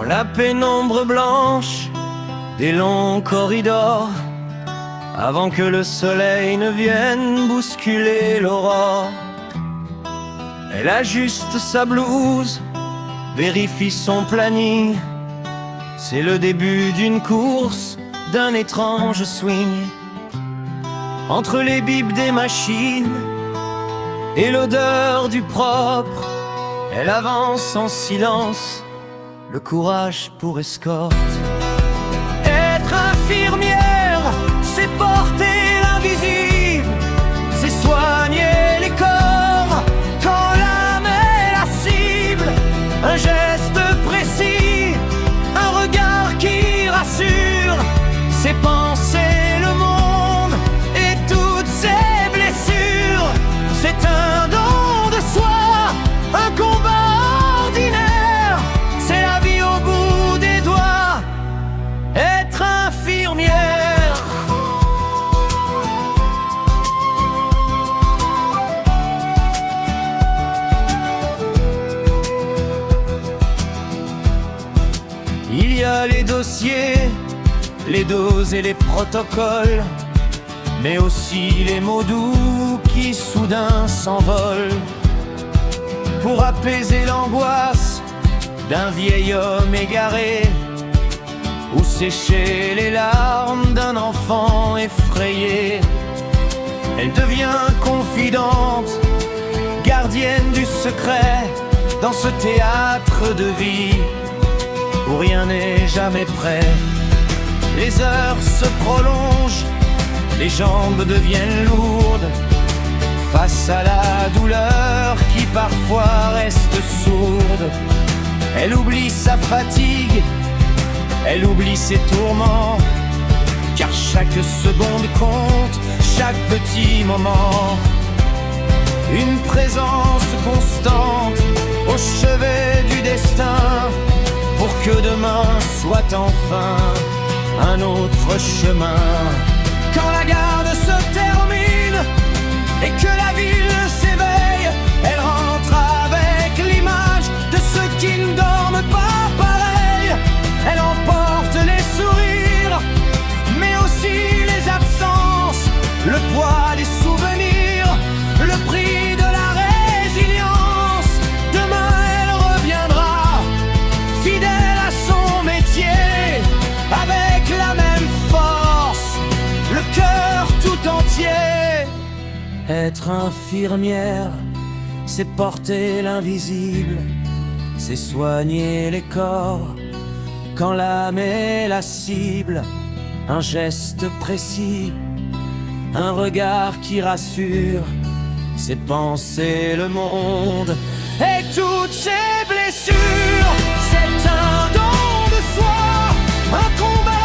la pénombre blanche des longs corridors, avant que le soleil ne vienne bousculer l'aurore. Elle ajuste sa blouse, vérifie son planning. C'est le début d'une course, d'un étrange swing. Entre les bips des machines et l'odeur du propre, elle avance en silence, le courage pour escorte. Être infirmière, c'est porter l'invisible, c'est soigner les corps quand l'âme est la cible. Un geste précis, un regard qui rassure, c'est penser le monde et toutes ses blessures. C'est un don de soi, un combat ordinaire, c'est la vie au bout des doigts, être infirmière. Il y a les dossiers, les doses et les protocoles, mais aussi les mots doux qui soudain s'envolent pour apaiser l'angoisse d'un vieil homme égaré, ou sécher les larmes d'un enfant effrayé. Elle devient confidente, gardienne du secret, dans ce théâtre de vie où rien n'est jamais prêt. Les heures se prolongent, les jambes deviennent lourdes face à la douleur qui parfois reste sourde. Elle oublie sa fatigue, elle oublie ses tourments, car chaque seconde compte, chaque petit moment. Une présence constante au chevet du destin, pour que demain soit enfin un autre chemin. Quand la garde se termine et que la ville s'éveille, elle rentre avec l'image de ceux qui ne dorment pas pareil. Elle emporte les sourires, mais aussi les absences, le poids des souvenirs, le prix de la résilience. Demain elle reviendra, fidèle à son métier, avec la même force, le cœur tout entier. Être infirmière, c'est porter l'invisible, c'est soigner les corps quand l'âme est la cible. Un geste précis, un regard qui rassure, c'est penser le monde et toutes ses blessures. C'est un don de soi, un combat